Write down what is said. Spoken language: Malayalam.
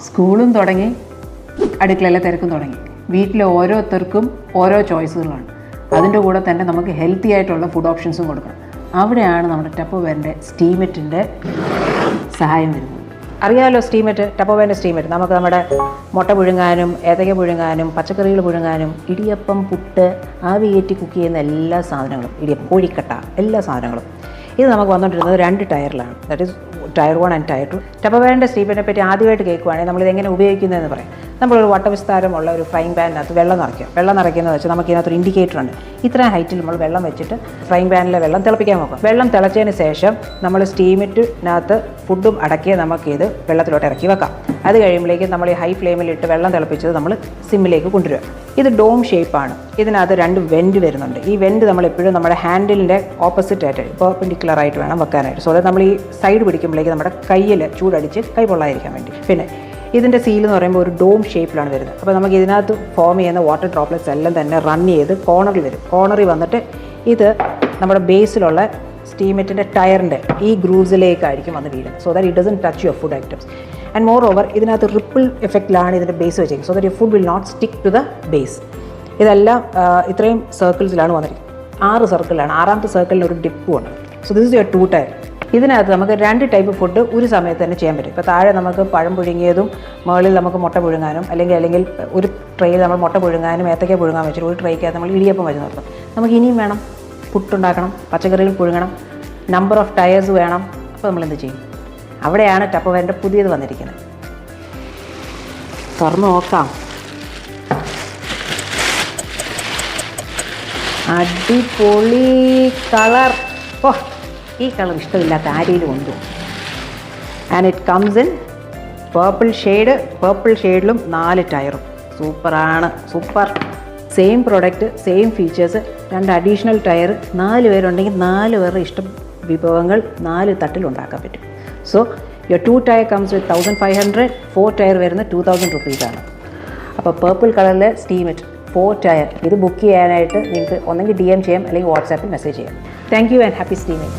സ്കൂളും തുടങ്ങി, അടുക്കളയിലെ തിരക്കും തുടങ്ങി. വീട്ടിലെ ഓരോരുത്തർക്കും ഓരോ ചോയ്സുകളാണ്. അതിൻ്റെ കൂടെ തന്നെ നമുക്ക് ഹെൽത്തി ആയിട്ടുള്ള ഫുഡ് ഓപ്ഷൻസും കൊടുക്കണം. അവിടെയാണ് നമ്മുടെ ടപ്പർവെയറിൻ്റെ സ്റ്റീമെറ്റിൻ്റെ സഹായം വരുന്നത്. അറിയാമല്ലോ, ടപ്പർവെയറിൻ്റെ സ്റ്റീമെറ്റ് നമുക്ക് നമ്മുടെ മുട്ട പുഴുങ്ങാനും ഏത്തയ്ക്ക പുഴുങ്ങാനും പച്ചക്കറികൾ പുഴുങ്ങാനും ഇടിയപ്പം, പുട്ട്, ആവി കയറ്റി കുക്ക് ചെയ്യുന്ന എല്ലാ സാധനങ്ങളും, ഇടിയപ്പം, കോഴിക്കട്ട, എല്ലാ സാധനങ്ങളും ഇത് നമുക്ക് വന്നുകൊണ്ടിരുന്നത് 2 ടയറിലാണ്. That is tier 1 and tier 2. ടപ്പർവെയറിൻ്റെ സ്റ്റീമെറ്റിനെ പറ്റി ആദ്യമായിട്ട് കേൾക്കുവാണെങ്കിൽ നമ്മളിത് എങ്ങനെ ഉപയോഗിക്കുന്നതെന്ന് പറയാം. നമ്മളൊരു വട്ടവിസ്താരമുള്ള ഒരു ഫ്രൈങ് പാനിനകത്ത് വെള്ളം നിറയ്ക്കുക. വെള്ളം നിറയ്ക്കുന്നത് വെച്ചാൽ നമുക്ക് ഇതിനകത്തൊരു ഇൻഡിക്കേറ്റർ ഉണ്ട്. ഇത്രയും ഹൈറ്റിൽ നമ്മൾ വെള്ളം വെച്ചിട്ട് ഫ്രൈങ് പാനിലെ വെള്ളം തിളപ്പിക്കാൻ നോക്കാം. വെള്ളം തിളച്ചതിന് ശേഷം നമ്മൾ സ്റ്റീമെറ്റിനകത്ത് ഫുഡും അടക്കിയ നമുക്കിത് വെള്ളത്തിലോട്ട് ഇറക്കി വെക്കാം. അത് കഴിയുമ്പോഴേക്കും നമ്മൾ ഈ ഹൈ ഫ്ലെയിമിലിട്ട് വെള്ളം തിളപ്പിച്ചത് നമ്മൾ സിമ്മിലേക്ക് കൊണ്ടുവരിക. ഇത് ഡോം ഷേപ്പാണ്. ഇതിനകത്ത് 2 വെൻറ്റ് വരുന്നുണ്ട്. ഈ വെൻറ്റ് നമ്മൾ എപ്പോഴും നമ്മുടെ ഹാൻഡിലിൻ്റെ ഓപ്പോസിറ്റ് ആയിട്ട് പെർപെൻഡിക്കുലർ ആയിട്ട് വേണം വെക്കാനായിട്ട്. സോ അത് നമ്മൾ ഈ സൈഡ് പിടിക്കുമ്പോഴേക്കും നമ്മുടെ കയ്യിൽ ചൂടടിച്ച് കൈ പൊള്ളാതിരിക്കാൻ വേണ്ടി. പിന്നെ ഇതിൻ്റെ സീൽ എന്ന് പറയുമ്പോൾ ഒരു ഡോം ഷേപ്പിലാണ് വരുന്നത്. അപ്പോൾ നമുക്ക് ഇതിനകത്ത് ഫോം ചെയ്യുന്ന വാട്ടർ ഡ്രോപ്ലെറ്റ്സ് എല്ലാം തന്നെ റൺ ചെയ്ത് കോർണറിൽ വരും. കോർണറിൽ വന്നിട്ട് ഇത് നമ്മുടെ ബേസിലുള്ള സ്റ്റീമെറ്റിൻ്റെ ടയറിൻ്റെ ഈ ഗ്രൂവ്സിലേക്കായിരിക്കും വന്ന് വീഴുന്നത്. So that it doesn't touch your food items. And moreover ഇതിനകത്ത് റിപ്പിൾ എഫക്റ്റിലാണ് ഇതിൻ്റെ ബേസ് വെച്ചേക്കുന്നത്. So that your food will not stick to the base. ഇതെല്ലാം ഇത്രയും സർക്കിൾസിലാണ് വന്നിരിക്കുന്നത്. 6 സർക്കിളാണ്. 6ാമത്തെ സർക്കിളിന് ഒരു ഡിപ്പും ഉണ്ട്. So this is your 2 tier. ഇതിനകത്ത് നമുക്ക് 2 ടൈപ്പ് ഫുഡ് ഒരു സമയത്ത് തന്നെ ചെയ്യാൻ പറ്റും. ഇപ്പോൾ താഴെ നമുക്ക് പഴം പുഴുങ്ങിയതും മുകളിൽ നമുക്ക് മുട്ട പുഴുങ്ങാനും, അല്ലെങ്കിൽ ഒരു ട്രെയിൽ നമ്മൾ മുട്ട പുഴുങ്ങാനും ഏത്തയ്ക്ക പുഴുങ്ങാൻ വെച്ചിട്ട് ഒരു ട്രേക്കകത്ത് നമ്മൾ ഇടിയപ്പം വെച്ച് നിർത്തും. നമുക്ക് ഇനിയും വേണം, പുട്ടുണ്ടാക്കണം, പച്ചക്കറികൾ പുഴുങ്ങണം, നമ്പർ ഓഫ് ടയേഴ്സ് വേണം. അപ്പോൾ നമ്മൾ എന്ത് ചെയ്യും? അവിടെയാണ് ടപ്പർവെയറിൻ്റെ പുതിയത് വന്നിരിക്കുന്നത്. തുറന്ന് നോക്കാം. അടിപൊളി കളർ. ഓ, ഈ കളർ ഇഷ്ടമില്ലാത്ത ആരെങ്കിലും ഉണ്ടോ? And it comes in purple shade. Purple ഷെയ്ഡിലും 4 ടയറും. സൂപ്പറാണ്, super. Same product, same features, 2 additional tier. 4 പേരുണ്ടെങ്കിൽ 4 പേരുടെ ഇഷ്ടം വിഭവങ്ങൾ 4 തട്ടിൽ ഉണ്ടാക്കാൻ പറ്റും. So your 2 tier comes with 1500. 4 tier വരുന്ന 2000 റുപ്പീസാണ്. അപ്പോൾ പേർപ്പിൾ കളറിലെ സ്റ്റീമെറ്റ് 4 ടയർ ഇത് ബുക്ക് ചെയ്യാനായിട്ട് നിങ്ങൾക്ക് ഒന്നെങ്കിൽ DM ചെയ്യാം, അല്ലെങ്കിൽ വാട്സാപ്പിൽ മെസ്സേജ് ചെയ്യാം. Thank you and happy steaming.